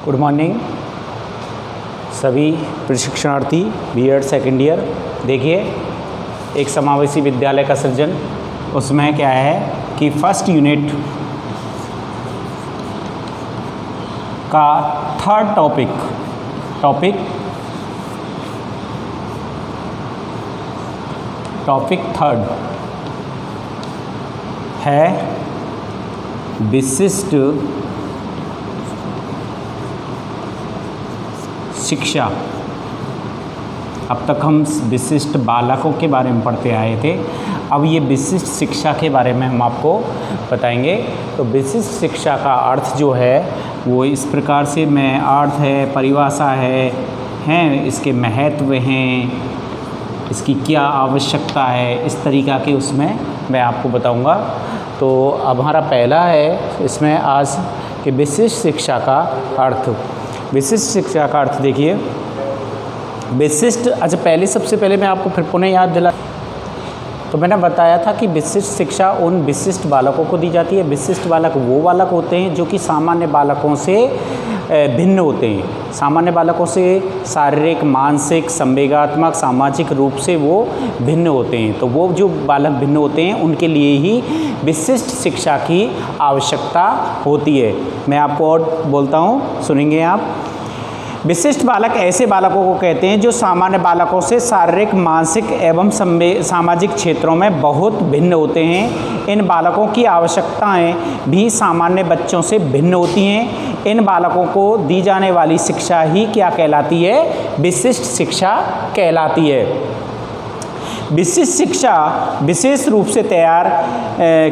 Good morning सभी प्रशिक्षणार्थी BEd second year. देखिए, एक समावेशी विद्यालय का सृजन, उसमें क्या है कि फर्स्ट यूनिट का थर्ड टॉपिक थर्ड है विशिष्ट शिक्षा। अब तक हम विशिष्ट बालकों के बारे में पढ़ते आए थे, अब ये विशिष्ट शिक्षा के बारे में हम आपको बताएंगे। तो विशिष्ट शिक्षा का अर्थ जो है वो इस प्रकार से मैं अर्थ है, परिभाषा है, इसके महत्व हैं, इसकी क्या आवश्यकता है, इस तरीक़ा के उसमें मैं आपको बताऊंगा। तो अब हमारा पहला है इसमें आज कि विशिष्ट शिक्षा का अर्थ। विशिष्ट शिक्षा का अर्थ देखिए, विशिष्ट, अच्छा पहले सबसे पहले मैं आपको फिर पुनः याद दिला, तो मैंने बताया था कि विशिष्ट शिक्षा उन विशिष्ट बालकों को दी जाती है। विशिष्ट बालक वो बालक होते हैं जो कि सामान्य बालकों से भिन्न होते हैं। सामान्य बालकों से शारीरिक, मानसिक, संवेगात्मक, सामाजिक रूप से वो भिन्न होते हैं। तो वो जो बालक भिन्न होते हैं उनके लिए ही विशिष्ट शिक्षा की आवश्यकता होती है। मैं आपको और बोलता हूँ, सुनेंगे आप। विशिष्ट बालक ऐसे बालकों को कहते हैं जो सामान्य बालकों से शारीरिक, मानसिक एवं सामाजिक क्षेत्रों में बहुत भिन्न होते हैं। इन बालकों की आवश्यकताएं भी सामान्य बच्चों से भिन्न होती हैं। इन बालकों को दी जाने वाली शिक्षा ही क्या कहलाती है? विशिष्ट शिक्षा कहलाती है। विशिष्ट शिक्षा विशेष रूप से तैयार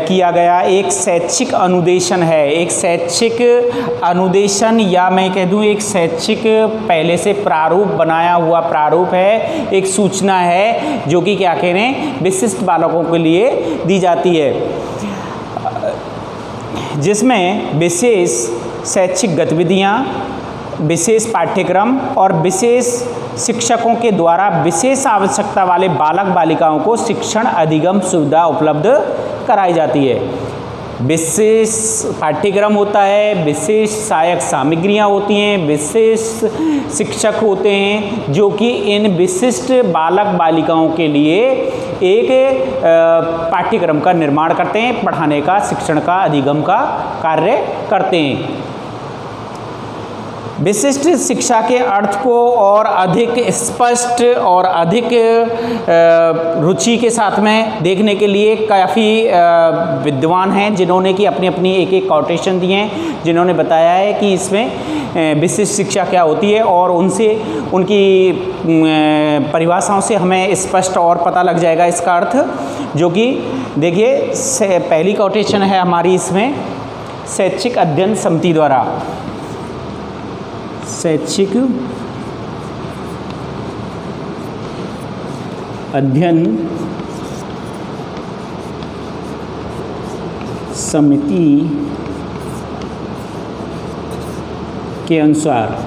किया गया एक शैक्षिक अनुदेशन है। एक शैक्षिक अनुदेशन, या मैं कह दूं एक शैक्षिक पहले से प्रारूप, बनाया हुआ प्रारूप है, एक सूचना है जो कि क्या कह रहे हैं, विशिष्ट बालकों के लिए दी जाती है, जिसमें विशेष शैक्षिक गतिविधियाँ, विशेष पाठ्यक्रम और विशेष शिक्षकों के द्वारा विशेष आवश्यकता वाले बालक बालिकाओं को शिक्षण अधिगम सुविधा उपलब्ध कराई जाती है। विशेष पाठ्यक्रम होता है, विशेष सहायक सामग्रियाँ होती हैं, विशेष शिक्षक होते हैं जो कि इन विशिष्ट बालक बालिकाओं के लिए एक पाठ्यक्रम का निर्माण करते हैं, पढ़ाने का, शिक्षण का, अधिगम का कार्य करते हैं। विशिष्ट शिक्षा के अर्थ को और अधिक स्पष्ट और अधिक रुचि के साथ में देखने के लिए काफ़ी विद्वान हैं जिन्होंने कि अपनी अपनी एक एक कोटेशन दिए हैं, जिन्होंने बताया है कि इसमें विशिष्ट शिक्षा क्या होती है, और उनसे उनकी परिभाषाओं से हमें स्पष्ट और पता लग जाएगा इसका अर्थ। जो कि देखिए, पहली कोटेशन है हमारी इसमें शैक्षिक अध्ययन समिति द्वारा। शैक्षिक अध्ययन समिति के अनुसार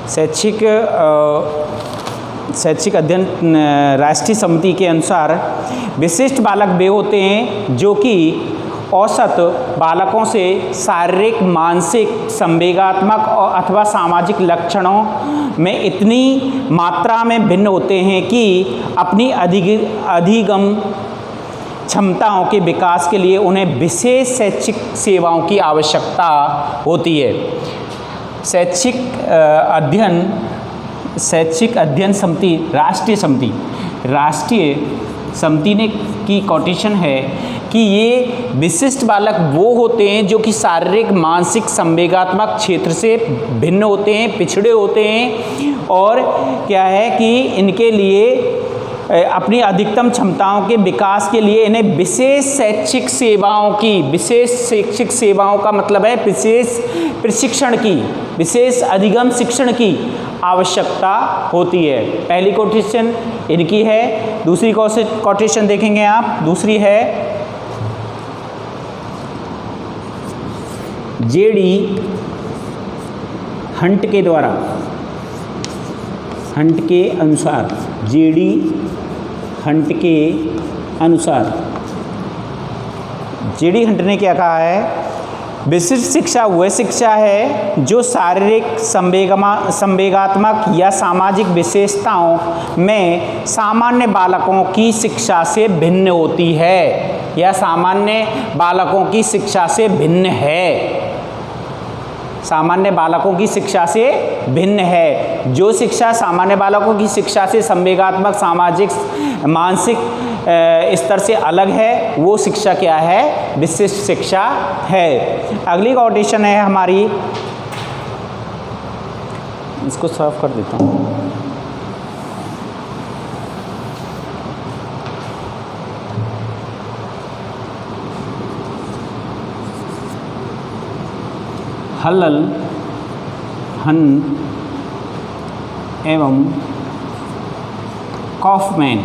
शैक्षिक अध्ययन राष्ट्रीय समिति के अनुसार विशिष्ट बालक वे होते हैं जो कि औसत बालकों से शारीरिक, मानसिक, संवेगात्मक और अथवा सामाजिक लक्षणों में इतनी मात्रा में भिन्न होते हैं कि अपनी अधिगम क्षमताओं के विकास के लिए उन्हें विशेष शैक्षिक सेवाओं की आवश्यकता होती है। शैक्षिक अध्ययन समिति, राष्ट्रीय समिति ने की कोटेशन है कि ये विशिष्ट बालक वो होते हैं जो कि शारीरिक, मानसिक, संवेगात्मक क्षेत्र से भिन्न होते हैं, पिछड़े होते हैं, और क्या है कि इनके लिए अपनी अधिकतम क्षमताओं के विकास के लिए इन्हें विशेष शैक्षिक सेवाओं का मतलब है विशेष प्रशिक्षण की, विशेष अधिगम शिक्षण की आवश्यकता होती है। पहली कोटेशन इनकी है। दूसरी कोटेशन देखेंगे आप, दूसरी है जेडी हंट के द्वारा, हंट के अनुसार, जेडी हंट के अनुसार J.D. हंट ने क्या कहा है, विशिष्ट शिक्षा वह शिक्षा है जो शारीरिक संवेगात्मक या सामाजिक विशेषताओं में सामान्य बालकों की शिक्षा से भिन्न होती है या सामान्य बालकों की शिक्षा से भिन्न है। सामान्य बालकों की शिक्षा से भिन्न है। जो शिक्षा सामान्य बालकों की शिक्षा से संवेगात्मक सामाजिक मानसिक स्तर से अलग है वो शिक्षा क्या है, विशिष्ट शिक्षा है। अगली कोटेशन है हमारी, इसको साफ कर देता हूँ। हल्लल हन एवं कॉफमैन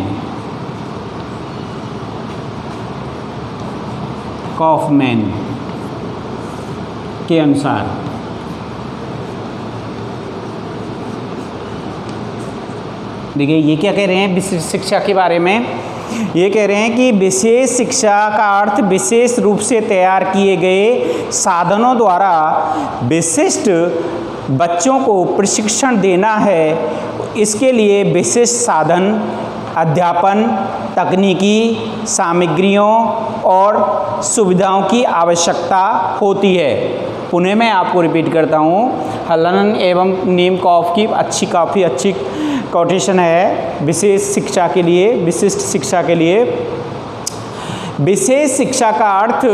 के अनुसार देखिए ये क्या कह रहे हैं विशिष्ट शिक्षा के बारे में। ये कह रहे हैं कि विशेष शिक्षा का अर्थ विशेष रूप से तैयार किए गए साधनों द्वारा विशिष्ट बच्चों को प्रशिक्षण देना है। इसके लिए विशिष्ट साधन, अध्यापन, तकनीकी सामग्रियों और सुविधाओं की आवश्यकता होती है। पुनः मैं आपको रिपीट करता हूँ, हल्लन एवं नीमकॉफ की काफ़ी अच्छी कोटेशन है विशेष शिक्षा के लिए, विशिष्ट शिक्षा के लिए। विशेष शिक्षा का अर्थ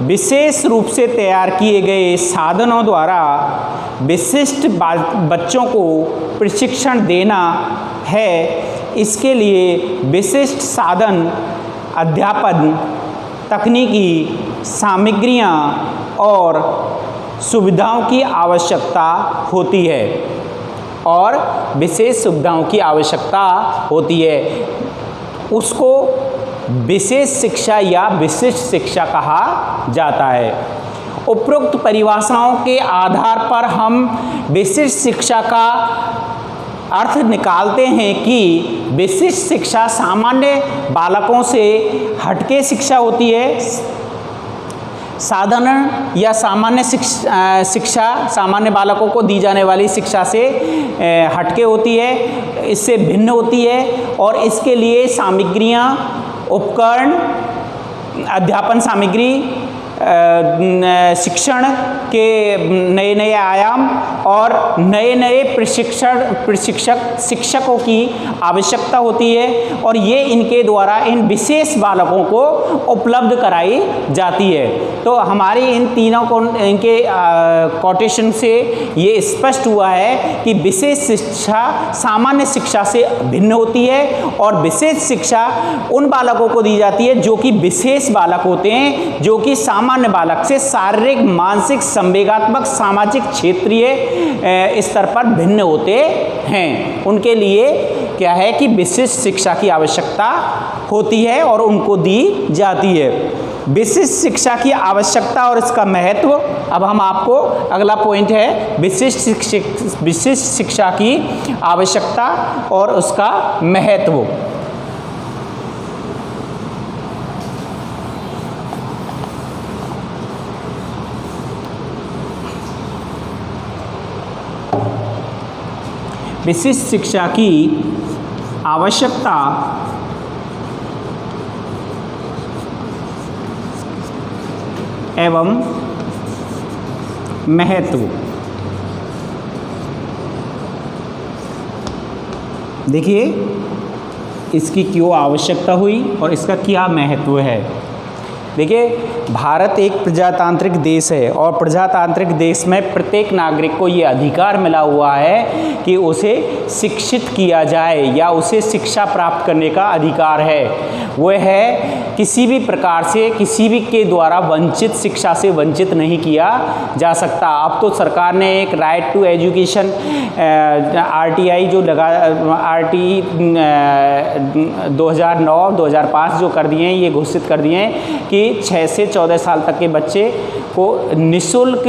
विशेष रूप से तैयार किए गए साधनों द्वारा विशिष्ट बच्चों को प्रशिक्षण देना है। इसके लिए विशिष्ट साधन, अध्यापन, तकनीकी सामग्रियाँ और सुविधाओं की आवश्यकता होती है और विशेष सुविधाओं की आवश्यकता होती है। उसको विशेष शिक्षा या विशिष्ट शिक्षा कहा जाता है। उपरोक्त परिभाषाओं के आधार पर हम विशिष्ट शिक्षा का अर्थ निकालते हैं कि विशिष्ट शिक्षा सामान्य बालकों से हटके शिक्षा होती है। साधारण या सामान्य शिक्षा सामान्य बालकों को दी जाने वाली शिक्षा से हटके होती है, इससे भिन्न होती है और इसके लिए सामग्रियाँ, उपकरण, अध्यापन सामग्री, शिक्षण के नए नए आयाम और नए नए शिक्षकों की आवश्यकता होती है और ये इनके द्वारा इन विशेष बालकों को उपलब्ध कराई जाती है। तो हमारी इन तीनों इनके कोटेशन से ये स्पष्ट हुआ है कि विशेष शिक्षा सामान्य शिक्षा से भिन्न होती है और विशेष शिक्षा उन बालकों को दी जाती है जो कि विशेष बालक होते हैं, जो कि सामान्य बालक से शारीरिक, मानसिक, संवेगात्मक, सामाजिक, क्षेत्रीय स्तर पर भिन्न होते हैं। उनके लिए क्या है कि विशिष्ट शिक्षा की आवश्यकता होती है और उनको दी जाती है। विशिष्ट शिक्षा की आवश्यकता और इसका महत्व। अब हम आपको अगला पॉइंट है विशिष्ट शिक्षा की आवश्यकता और उसका महत्व। विशिष्ट शिक्षा की आवश्यकता एवं महत्व। देखिए इसकी क्यों आवश्यकता हुई और इसका क्या महत्व है। देखिए भारत एक प्रजातांत्रिक देश है और प्रजातांत्रिक देश में प्रत्येक नागरिक को ये अधिकार मिला हुआ है कि उसे शिक्षित किया जाए या उसे शिक्षा प्राप्त करने का अधिकार है। वह है किसी भी प्रकार से किसी भी के द्वारा वंचित शिक्षा से वंचित नहीं किया जा सकता। अब तो सरकार ने एक राइट टू एजुकेशन RTI जो लगा RT 2009-2005 जो कर दिए हैं, ये घोषित कर दिए हैं कि कि 6 से 14 साल तक के बच्चे को निःशुल्क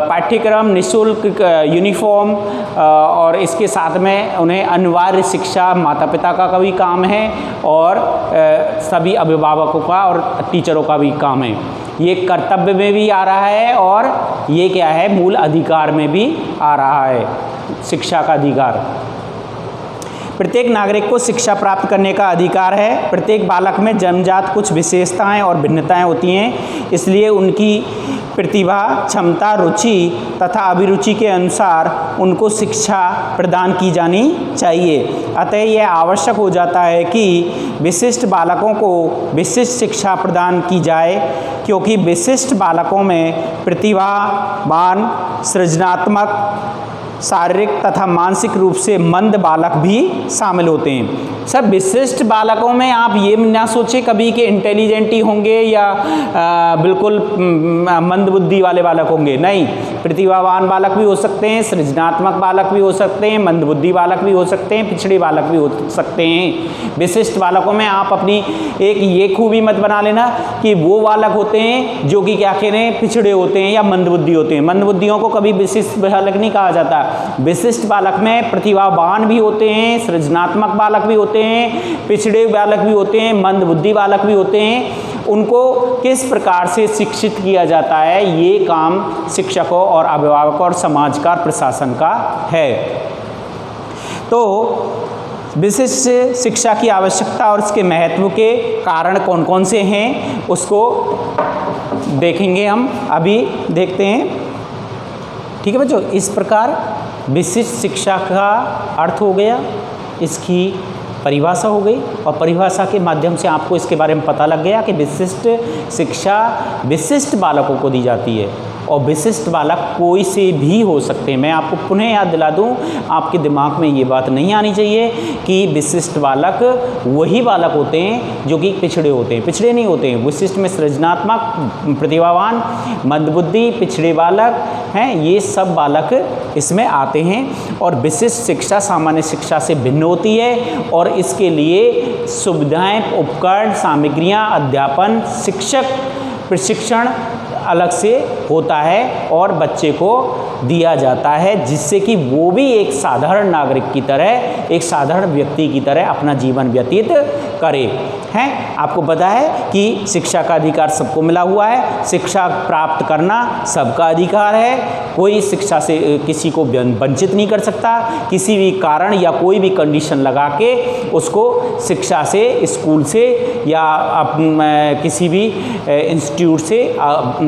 पाठ्यक्रम, निःशुल्क यूनिफॉर्म और इसके साथ में उन्हें अनिवार्य शिक्षा माता पिता का भी काम है और सभी अभिभावकों का और टीचरों का भी काम है। ये कर्तव्य में भी आ रहा है और ये क्या है, मूल अधिकार में भी आ रहा है, शिक्षा का अधिकार। प्रत्येक नागरिक को शिक्षा प्राप्त करने का अधिकार है। प्रत्येक बालक में जन्मजात कुछ विशेषताएं और भिन्नताएं होती हैं, इसलिए उनकी प्रतिभा, क्षमता, रुचि तथा अभिरुचि के अनुसार उनको शिक्षा प्रदान की जानी चाहिए। अतः यह आवश्यक हो जाता है कि विशिष्ट बालकों को विशिष्ट शिक्षा प्रदान की जाए, क्योंकि विशिष्ट बालकों में प्रतिभावान, सृजनात्मक, शारीरिक तथा मानसिक रूप से मंद बालक भी शामिल होते हैं। सब विशिष्ट बालकों में आप ये ना सोचें कभी कि इंटेलिजेंट ही होंगे या बिल्कुल मंद बुद्धि वाले बालक होंगे, नहीं। प्रतिभावान बालक भी हो सकते हैं, सृजनात्मक बालक भी हो सकते हैं, मंद बुद्धि बालक भी हो सकते हैं, पिछड़े बालक भी हो सकते हैं। विशिष्ट बालकों में आप अपनी एक ये खूबी मत बना लेना कि वो बालक होते हैं जो कि क्या कह रहे हैं, पिछड़े होते हैं या मंद बुद्धि होते हैं। मंद बुद्धियों को कभी विशिष्ट बालक नहीं कहा जाता। विशिष्ट बालक में प्रतिभावान भी होते हैं, सृजनात्मक बालक भी होते हैं, पिछड़े बालक भी होते हैं, मंद बुद्धि बालक भी होते हैं। उनको किस प्रकार से शिक्षित किया जाता है, ये काम शिक्षकों और अभिभावकों और समाज का, प्रशासन का है। तो विशिष्ट शिक्षा की आवश्यकता और इसके महत्व के कारण कौन कौन से हैं उसको देखेंगे हम, अभी देखते हैं। ठीक है बच्चों, इस प्रकार विशिष्ट शिक्षा का अर्थ हो गया, इसकी परिभाषा हो गई और परिभाषा के माध्यम से आपको इसके बारे में पता लग गया कि विशिष्ट शिक्षा विशिष्ट बालकों को दी जाती है और विशिष्ट बालक कोई से भी हो सकते हैं। मैं आपको पुनः याद दिला दूं, आपके दिमाग में ये बात नहीं आनी चाहिए कि विशिष्ट बालक वही बालक होते हैं जो कि पिछड़े होते हैं। पिछड़े नहीं होते हैं। विशिष्ट में सृजनात्मक, प्रतिभावान, मंदबुद्धि, पिछड़े बालक हैं, ये सब बालक इसमें आते हैं। और विशिष्ट शिक्षा सामान्य शिक्षा से भिन्न होती है और इसके लिए सुविधाएं, उपकरण, सामग्रियां, अध्यापन, शिक्षक प्रशिक्षण अलग से होता है और बच्चे को दिया जाता है, जिससे कि वो भी एक साधारण नागरिक की तरह, एक साधारण व्यक्ति की तरह अपना जीवन व्यतीत करे। हैं, आपको पता है कि शिक्षा का अधिकार सबको मिला हुआ है, शिक्षा प्राप्त करना सबका अधिकार है, कोई शिक्षा से किसी को वंचित नहीं कर सकता। किसी भी कारण या कोई भी कंडीशन लगा के उसको शिक्षा से, स्कूल से या किसी भी इंस्टीट्यूट से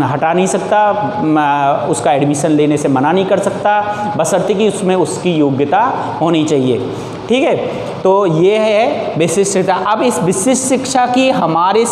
हटा नहीं सकता, उसका एडमिशन लेने से मना नहीं कर सकता, बशर्ते कि उसमें उसकी योग्यता होनी चाहिए। ठीक है, तो ये है विशिष्ट शिक्षा। अब इस विशिष्ट शिक्षा की हमारे